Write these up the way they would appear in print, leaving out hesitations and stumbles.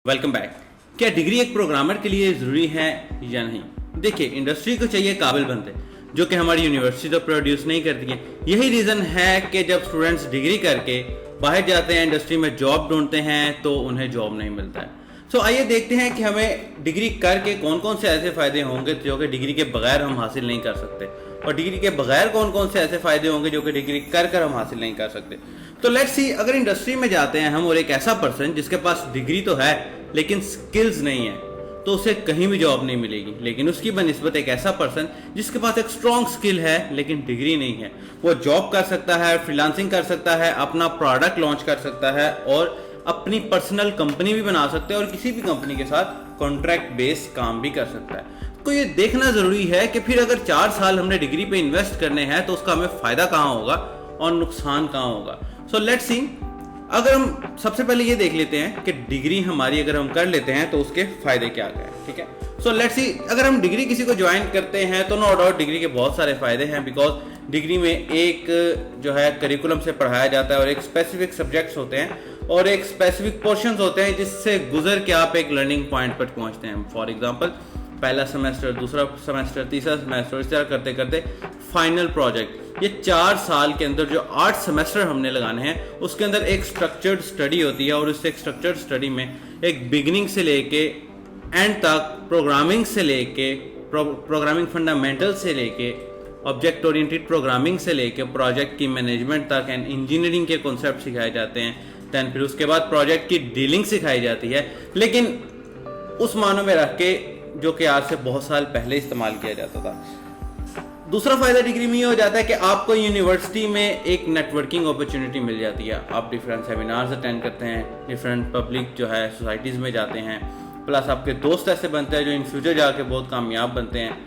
Welcome back. क्या degree एक programmer के लिए ज़रूरी है या नहीं? देखिए, इंडस्ट्री को चाहिए काबिल बंदे जो कि हमारी यूनिवर्सिटी तो प्रोड्यूस नहीं करती है। यही रीज़न है कि जब स्टूडेंट्स डिग्री करके बाहर जाते हैं, इंडस्ट्री में जॉब ढूंढते हैं तो उन्हें जॉब नहीं मिलता है। सो आइए देखते हैं कि हमें डिग्री करके कौन कौन से ऐसे फ़ायदे होंगे जो कि डिग्री के बगैर हम हासिल नहीं कर सकते, और डिग्री के बगैर कौन कौन से ऐसे फ़ायदे होंगे जो कि डिग्री कर हम हासिल नहीं कर सकते। तो लेट्स सी, अगर इंडस्ट्री में जाते हैं हम और एक ऐसा पर्सन जिसके पास डिग्री तो है लेकिन स्किल्स नहीं है, तो उसे कहीं भी जॉब नहीं मिलेगी। लेकिन उसकी बनिस्बत एक ऐसा पर्सन जिसके पास एक स्ट्रॉन्ग स्किल है लेकिन डिग्री नहीं है, वो जॉब कर सकता है, फ्रीलांसिंग कर सकता है, अपना प्रोडक्ट लॉन्च कर सकता है और अपनी पर्सनल कंपनी भी बना सकता है और किसी भी कंपनी के साथ कॉन्ट्रैक्ट बेस काम भी कर सकता है। तो ये देखना ज़रूरी है कि फिर अगर 4 साल हमने डिग्री पे इन्वेस्ट करने हैं तो उसका हमें फ़ायदा कहाँ होगा और नुकसान कहाँ होगा। सो लेट्स सी, अगर हम सबसे पहले ये देख लेते हैं कि डिग्री हमारी अगर हम कर लेते हैं तो उसके फ़ायदे क्या क्या हैं। ठीक है, सो लेट्स सी, अगर हम डिग्री किसी को ज्वाइन करते हैं तो नो डाउट डिग्री के बहुत सारे फ़ायदे हैं, बिकॉज डिग्री में एक जो है करिकुलम से पढ़ाया जाता है और एक स्पेसिफिक सब्जेक्ट्स होते हैं और एक स्पेसिफिक पोर्शंस होते हैं जिससे गुजर के आप एक लर्निंग पॉइंट पर पहुंचते हैं। फॉर एग्जांपल, पहला सेमेस्टर, दूसरा सेमेस्टर, तीसरा सेमेस्टर, इस तरह करते करते फाइनल प्रोजेक्ट। ये 4 साल के अंदर जो 8 सेमेस्टर हमने लगाने हैं उसके अंदर एक स्ट्रक्चर्ड स्टडी होती है और उस एक स्ट्रक्चर्ड स्टडी में एक बिगिनिंग से लेके एंड तक, प्रोग्रामिंग से लेके, प्रोग्रामिंग फंडामेंटल से लेके, ऑब्जेक्ट ओरिएंटेड प्रोग्रामिंग से लेके प्रोजेक्ट की मैनेजमेंट तक एंड इंजीनियरिंग के कॉन्सेप्ट सिखाए जाते हैं। दैन फिर उसके बाद प्रोजेक्ट की डीलिंग सिखाई जाती है, लेकिन उस मानों में रख के जो कि आज से बहुत साल पहले इस्तेमाल किया जाता था। दूसरा फायदा डिग्री में ये हो जाता है कि आपको यूनिवर्सिटी में एक नेटवर्किंग अपॉर्चुनिटी मिल जाती है। आप डिफरेंट सेमिनार्स अटेंड करते हैं, डिफरेंट पब्लिक जो है सोसाइटीज़ में जाते हैं, प्लस आपके दोस्त ऐसे बनते हैं जो इन फ्यूचर जाके बहुत कामयाब बनते हैं,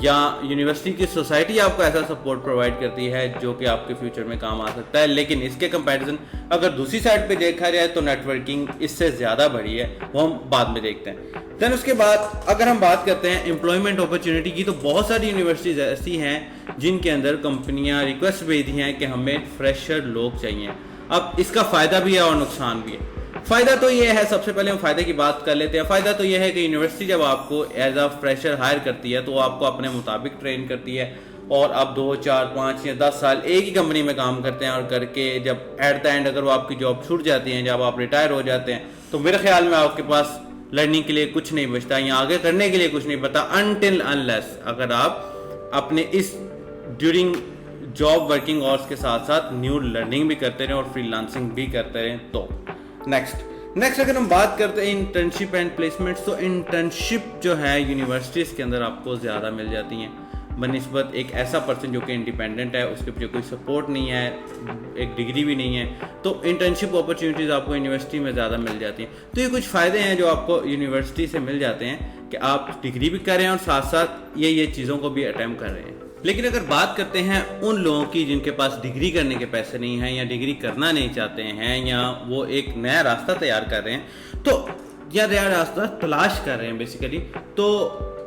या यूनिवर्सिटी की सोसाइटी आपको ऐसा सपोर्ट प्रोवाइड करती है जो कि आपके फ्यूचर में काम आ सकता है। लेकिन इसके कंपैरिजन अगर दूसरी साइड पे देखा जाए तो नेटवर्किंग इससे ज़्यादा बड़ी है, वो हम बाद में देखते हैं। देन उसके बाद अगर हम बात करते हैं एम्प्लॉयमेंट अपॉर्चुनिटी की, तो बहुत सारी यूनिवर्सिटीज़ ऐसी हैं जिनके अंदर कंपनियां रिक्वेस्ट भेजती हैं कि हमें फ्रेशर लोग चाहिए। अब इसका फ़ायदा भी है और नुकसान भी है। फ़ायदा तो ये है, सबसे पहले हम फ़ायदे की बात कर लेते हैं। फ़ायदा तो ये है कि यूनिवर्सिटी जब आपको एज अ फ्रेशर हायर करती है तो वो आपको अपने मुताबिक ट्रेन करती है और आप 2, 4, 5 या 10 साल एक ही कंपनी में काम करते हैं और करके जब एट द एंड अगर वो आपकी जॉब छूट जाती है, जब आप रिटायर हो जाते हैं, तो मेरे ख्याल में आपके पास लर्निंग के लिए कुछ नहीं बचता या आगे करने के लिए कुछ नहीं बचता, अनटिल अनलेस अगर आप अपने इस ड्यूरिंग जॉब वर्किंग आवर्स के साथ साथ न्यू लर्निंग भी करते रहें और फ्रीलांसिंग भी करते रहें। तो नेक्स्ट अगर हम बात करते हैं इंटर्नशिप एंड प्लेसमेंट्स, तो इंटर्नशिप जो है यूनिवर्सिटीज़ के अंदर आपको ज़्यादा मिल जाती हैं बनिस्बत एक ऐसा पर्सन जो कि इंडिपेंडेंट है, उसके पीछे कोई सपोर्ट नहीं है, एक डिग्री भी नहीं है, तो इंटर्नशिप अपॉर्चुनिटीज़ आपको यूनिवर्सिटी में ज़्यादा मिल जाती हैं। तो ये कुछ फ़ायदे हैं जो आपको यूनिवर्सिटी से मिल जाते हैं कि आप डिग्री भी कर रहे हैं और साथ साथ ये चीज़ों को भी अटैम्प्ट कर रहे हैं। लेकिन अगर बात करते हैं उन लोगों की जिनके पास डिग्री करने के पैसे नहीं हैं या डिग्री करना नहीं चाहते हैं या वो एक नया रास्ता तैयार कर रहे हैं, तो या नया रास्ता तलाश कर रहे हैं बेसिकली, तो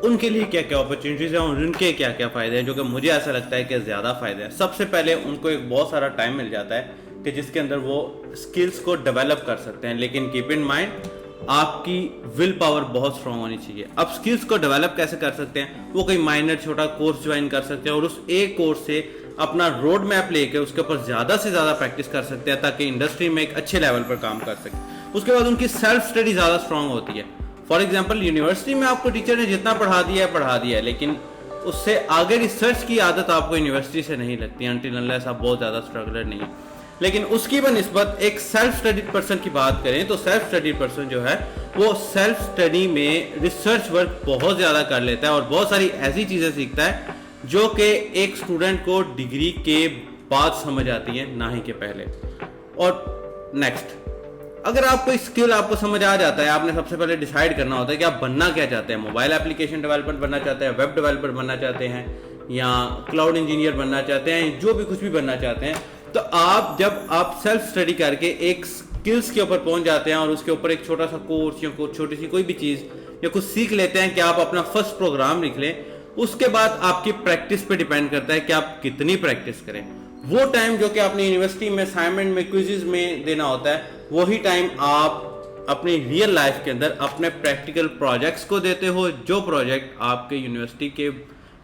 उनके लिए क्या क्या अपॉर्चुनिटीज़ हैं और उनके क्या क्या फ़ायदे हैं, जो कि मुझे ऐसा लगता है कि ज़्यादा फ़ायदे हैं। सबसे पहले उनको एक बहुत सारा टाइम मिल जाता है कि जिसके अंदर वो स्किल्स को डेवलप कर सकते हैं, लेकिन कीप इन माइंड आपकी विल पावर बहुत स्ट्रांग होनी चाहिए। अब स्किल्स को डेवलप कैसे कर सकते हैं? वो कोई माइनर छोटा कोर्स ज्वाइन कर सकते हैं और उस एक कोर्स से अपना रोड मैप लेकर उसके ऊपर ज़्यादा से ज़्यादा प्रैक्टिस कर सकते हैं ताकि इंडस्ट्री में एक अच्छे लेवल पर काम कर सकें। उसके बाद उनकी सेल्फ स्टडी ज़्यादा स्ट्रांग होती है। फॉर एग्जाम्पल, यूनिवर्सिटी में आपको टीचर ने जितना पढ़ा दिया है, लेकिन उससे आगे रिसर्च की आदत आपको यूनिवर्सिटी से नहीं लगती अनटिल अनलेस आप बहुत ज़्यादा स्ट्रगलर नहीं है। लेकिन उसकी बनिस्बत एक सेल्फ स्टडीड पर्सन की बात करें तो सेल्फ स्टडीड पर्सन जो है वो सेल्फ स्टडी में रिसर्च वर्क बहुत ज़्यादा कर लेता है और बहुत सारी ऐसी चीज़ें सीखता है जो कि एक स्टूडेंट को डिग्री के बाद समझ आती है, ना ही के पहले। और नेक्स्ट, अगर आप कोई स्किल आपको समझ आ जाता है, आपने सबसे पहले डिसाइड करना होता है कि आप बनना क्या चाहते हैं। मोबाइल एप्लीकेशन डेवलपर बनना चाहते हैं, वेब डेवलपर बनना चाहते हैं, या क्लाउड इंजीनियर बनना चाहते हैं, जो भी कुछ भी बनना चाहते हैं, तो जब आप सेल्फ स्टडी करके एक स्किल्स के ऊपर पहुंच जाते हैं और उसके ऊपर एक छोटा सा कोर्स या छोटी सी कोई भी चीज़ या कुछ सीख लेते हैं कि आप अपना फर्स्ट प्रोग्राम लिख लें, उसके बाद आपकी प्रैक्टिस पे डिपेंड करता है कि आप कितनी प्रैक्टिस करें। वो टाइम जो कि आपने यूनिवर्सिटी में असाइनमेंट में क्विज़ेस में देना होता है, वही टाइम आप अपनी रियल लाइफ के अंदर अपने प्रैक्टिकल प्रोजेक्ट्स को देते हो, जो प्रोजेक्ट आपके यूनिवर्सिटी के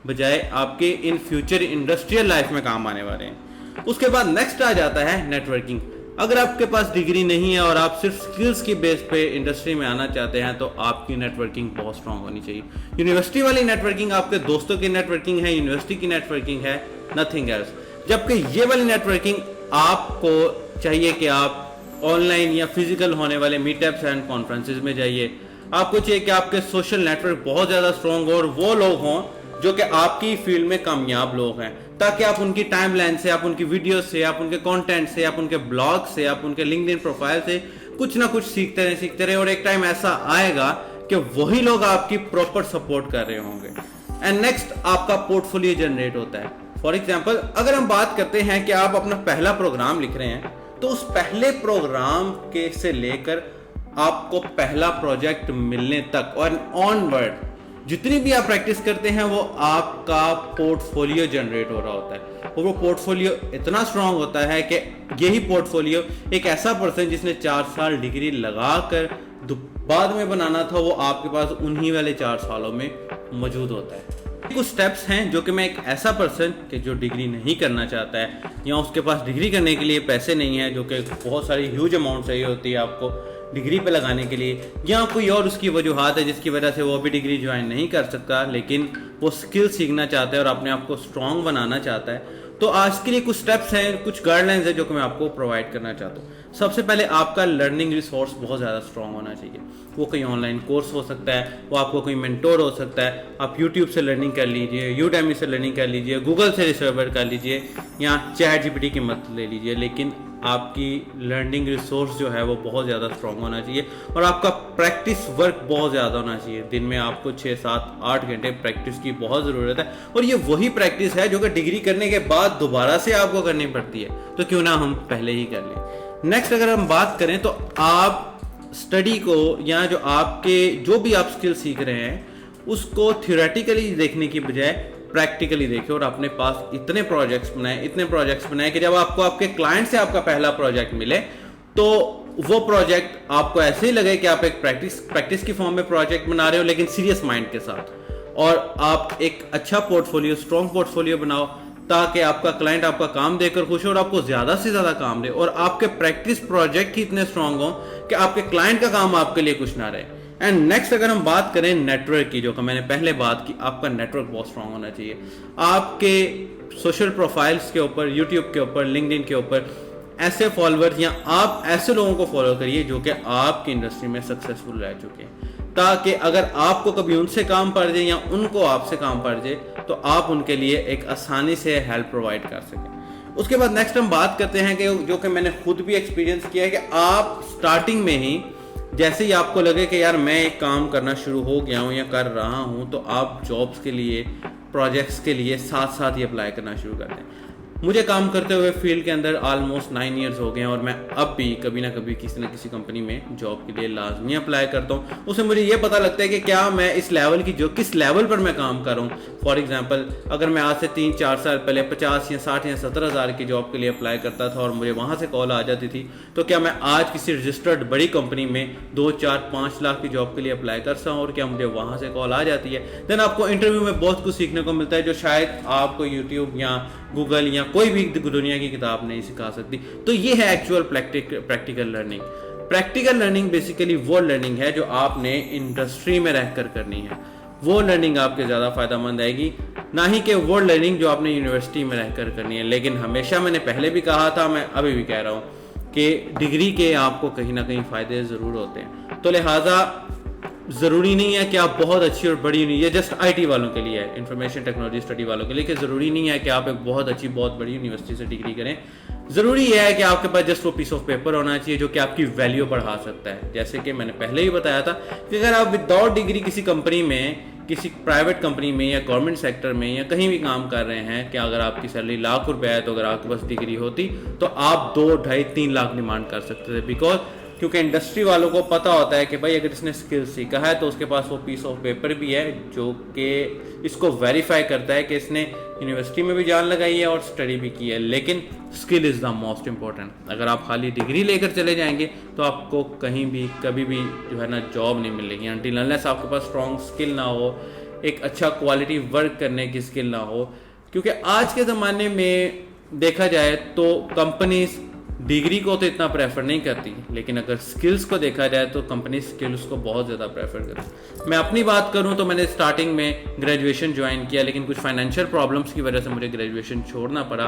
बजाय आपके इन फ्यूचर इंडस्ट्रियल लाइफ में काम आने वाले हैं। उसके बाद नेक्स्ट आ जाता है नेटवर्किंग। अगर आपके पास डिग्री नहीं है और आप सिर्फ स्किल्स की बेस पे इंडस्ट्री में आना चाहते हैं तो आपकी नेटवर्किंग बहुत स्ट्रांग होनी चाहिए। यूनिवर्सिटी वाली नेटवर्किंग आपके दोस्तों की नेटवर्किंग है, यूनिवर्सिटी की नेटवर्किंग है, नथिंग एल्स। जबकि ये वाली नेटवर्किंग आपको चाहिए कि आप ऑनलाइन या फिजिकल होने वाले मीटअप्स एंड कॉन्फ्रेंसेस में जाइए। आपको चाहिए कि आपके सोशल नेटवर्क बहुत ज़्यादा स्ट्रांग हो और वो लोग हों जो कि आपकी फील्ड में कामयाब लोग हैं, ताकि आप उनकी टाइमलाइन से, आप उनकी वीडियो से, आप उनके कंटेंट से, आप उनके ब्लॉग से, आप उनके लिंक्डइन प्रोफाइल से कुछ ना कुछ सीखते रहे और एक टाइम ऐसा आएगा कि वही लोग आपकी प्रॉपर सपोर्ट कर रहे होंगे। एंड नेक्स्ट आपका पोर्टफोलियो जनरेट होता है। फॉर एग्जाम्पल, अगर हम बात करते हैं कि आप अपना पहला प्रोग्राम लिख रहे हैं तो उस पहले प्रोग्राम के से लेकर आपको पहला प्रोजेक्ट मिलने तक और ऑनवर्ड जितनी भी आप प्रैक्टिस करते हैं वो आपका पोर्टफोलियो जनरेट हो रहा होता है। और वो पोर्टफोलियो इतना स्ट्रांग होता है कि यही पोर्टफोलियो एक ऐसा पर्सन जिसने 4 साल डिग्री लगाकर बाद में बनाना था, वो आपके पास उन्हीं वाले 4 सालों में मौजूद होता है। कुछ स्टेप्स हैं जो कि मैं एक ऐसा पर्सन कि जो डिग्री नहीं करना चाहता है या उसके पास डिग्री करने के लिए पैसे नहीं है, जो कि बहुत सारी ह्यूज अमाउंट चाहिए होती है आपको डिग्री पे लगाने के लिए, या कोई और उसकी वजूहत है जिसकी वजह से वो अभी डिग्री ज्वाइन नहीं कर सकता लेकिन वो स्किल सीखना चाहता है और अपने आप को स्ट्रांग बनाना चाहता है, तो आज के लिए कुछ स्टेप्स हैं, कुछ गाइडलाइंस है जो कि मैं आपको प्रोवाइड करना चाहता हूँ। सबसे पहले आपका लर्निंग रिसोर्स बहुत ज़्यादा स्ट्रांग होना चाहिए। वो कोई ऑनलाइन कोर्स हो सकता है, वो आपको कोई मेंटोर हो सकता है, आप यूट्यूब से लर्निंग कर लीजिए, यूडेमी से लर्निंग कर लीजिए, गूगल से रिसर्च कर लीजिए या चैट जीपीटी की मदद ले लीजिए, लेकिन आपकी लर्निंग रिसोर्स जो है वो बहुत ज़्यादा स्ट्रांग होना चाहिए और आपका प्रैक्टिस वर्क बहुत ज़्यादा होना चाहिए। दिन में आपको 6, 7, 8 घंटे प्रैक्टिस की बहुत ज़रूरत है और ये वही प्रैक्टिस है जो कि डिग्री करने के बाद दोबारा से आपको करनी पड़ती है, तो क्यों ना हम पहले ही कर लें। नेक्स्ट अगर हम बात करें तो आप स्टडी को या जो भी आप स्किल सीख रहे हैं उसको थियोरेटिकली देखने की बजाय प्रैक्टिकली देखें और अपने पास इतने प्रोजेक्ट्स बनाए कि जब आपको आपके क्लाइंट से आपका पहला प्रोजेक्ट मिले तो वो प्रोजेक्ट आपको ऐसे ही लगे कि आप एक प्रैक्टिस की फॉर्म में प्रोजेक्ट बना रहे हो लेकिन सीरियस माइंड के साथ, और आप एक अच्छा पोर्टफोलियो, स्ट्रॉन्ग पोर्टफोलियो बनाओ ताकि आपका क्लाइंट आपका काम देकर खुश हो और आपको ज्यादा से ज्यादा काम दे और आपके प्रैक्टिस प्रोजेक्ट ही इतने स्ट्रांग हो कि आपके क्लाइंट का काम आपके लिए कुछ ना रहे। एंड नेक्स्ट अगर हम बात करें नेटवर्क की, जो कि मैंने पहले बात की, आपका नेटवर्क बहुत स्ट्रांग होना चाहिए। आपके सोशल प्रोफाइल्स के ऊपर, यूट्यूब के ऊपर, लिंक्डइन के ऊपर ऐसे फॉलोअर्स या आप ऐसे लोगों को फॉलो करिए जो कि आपकी इंडस्ट्री में सक्सेसफुल रह चुके हैं, ताकि अगर आपको कभी उनसे काम पड़ जाए या उनको आपसे काम पड़ जाए तो आप उनके लिए एक आसानी से हेल्प प्रोवाइड कर सकें। उसके बाद नेक्स्ट हम बात करते हैं कि जो कि मैंने खुद भी एक्सपीरियंस किया है कि आप स्टार्टिंग में ही जैसे ही आपको लगे कि यार मैं एक काम करना शुरू हो गया हूँ या कर रहा हूँ, तो आप जॉब्स के लिए, प्रोजेक्ट्स के लिए साथ साथ ही अप्लाई करना शुरू कर दें। मुझे काम करते हुए फील्ड के अंदर ऑलमोस्ट 9 इयर्स हो गए हैं और मैं अब भी कभी ना कभी किसी न किसी कंपनी में जॉब के लिए लाजमी अप्लाई करता हूँ। उससे मुझे ये पता लगता है कि क्या मैं इस लेवल की, जो किस लेवल पर मैं काम कर रहा हूँ। फॉर एग्जांपल, अगर मैं आज से 3-4 साल पहले 50 या 60 या 70 हज़ार की जॉब के लिए अप्लाई करता था और मुझे वहाँ से कॉल आ जाती थी, तो क्या मैं आज किसी रजिस्टर्ड बड़ी कंपनी में 2-4-5 लाख की जॉब के लिए अप्लाई कर सकता हूँ और क्या मुझे वहाँ से कॉल आ जाती है? देन आपको इंटरव्यू में बहुत कुछ सीखने को मिलता है जो शायद आपको यूट्यूब या गूगल या कोई भी दुनिया की किताब नहीं सिखा सकती। तो ये है actual practical learning. Practical learning basically वो लर्निंग है जो आपने इंडस्ट्री में रहकर करनी है। वो लर्निंग आपके ज़्यादा फायदेमंद आएगी, ना ही कि वो लर्निंग जो आपने यूनिवर्सिटी में रहकर करनी है। लेकिन हमेशा मैंने पहले भी कहा था, मैं अभी भी कह रहा हूँ कि डिग्री के आपको कहीं ना कहीं फ़ायदे ज़रूर होते हैं। तो लिहाजा ज़रूरी नहीं है कि आप बहुत अच्छी और बड़ी, ये जस्ट आईटी वालों के लिए है, इंफॉर्मेशन टेक्नोलॉजी स्टडी वालों के लिए, कि ज़रूरी नहीं है कि आप एक बहुत अच्छी, बहुत बड़ी यूनिवर्सिटी से डिग्री करें। ज़रूरी यह है कि आपके पास जस्ट वो पीस ऑफ पेपर होना चाहिए जो कि आपकी वैल्यू बढ़ा सकता है। जैसे कि मैंने पहले ही बताया था कि अगर आप विदाउट डिग्री किसी कंपनी में, किसी प्राइवेट कंपनी में या गवर्नमेंट सेक्टर में या कहीं भी काम कर रहे हैं, कि अगर आपकी सैलरी ₹1,00,000 है तो अगर आपके पास डिग्री होती तो आप 2, 2.5, 3 लाख डिमांड कर सकते थे। बिकॉज क्योंकि इंडस्ट्री वालों को पता होता है कि भाई अगर इसने स्किल सीखा है तो उसके पास वो पीस ऑफ पेपर भी है जो कि इसको वेरीफाई करता है कि इसने यूनिवर्सिटी में भी जान लगाई है और स्टडी भी की है। लेकिन skill is the most important. अगर आप खाली डिग्री लेकर चले जाएंगे तो आपको कहीं भी कभी भी जो है ना जॉब नहीं मिलेगी अनटिल अनलेस आपके पास स्ट्रॉन्ग स्किल ना हो, एक अच्छा क्वालिटी वर्क करने की स्किल ना हो। क्योंकि आज के ज़माने में देखा जाए तो कंपनीज डिग्री को तो इतना प्रेफर नहीं करती, लेकिन अगर स्किल्स को देखा जाए तो कंपनी स्किल्स को बहुत ज़्यादा प्रेफर करती। मैं अपनी बात करूं तो मैंने स्टार्टिंग में ग्रेजुएशन ज्वाइन किया, लेकिन कुछ फाइनेंशियल प्रॉब्लम्स की वजह से मुझे ग्रेजुएशन छोड़ना पड़ा।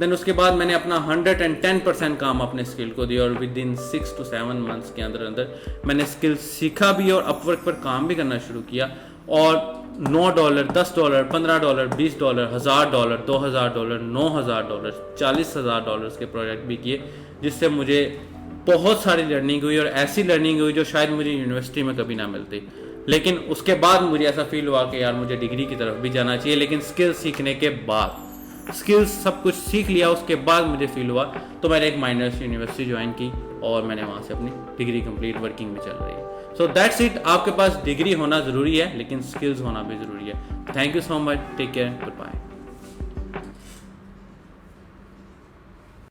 देन उसके बाद मैंने अपना 110% काम अपने स्किल को दिया और विद इन 6 to 7 मंथ्स के अंदर मैंने स्किल सीखा भी और अपवर्क पर काम भी करना शुरू किया और $9, $10, $15, $20, $1000, $2000, $9000, $40,000 के प्रोजेक्ट भी किए, जिससे मुझे बहुत सारी लर्निंग हुई और ऐसी लर्निंग हुई जो शायद मुझे यूनिवर्सिटी में कभी ना मिलती। लेकिन उसके बाद मुझे ऐसा फील हुआ कि यार मुझे डिग्री की तरफ भी जाना चाहिए, लेकिन स्किल सीखने के बाद, स्किल्स सब कुछ सीख लिया उसके बाद मुझे फील हुआ तो मैंने एक माइनर्स यूनिवर्सिटी ज्वाइन की और मैंने वहाँ से अपनी डिग्री कंप्लीट, वर्किंग में चल रही है। So that's it. आपके पास डिग्री होना ज़रूरी है लेकिन स्किल्स होना भी ज़रूरी है। Thank you so much, take care, good bye.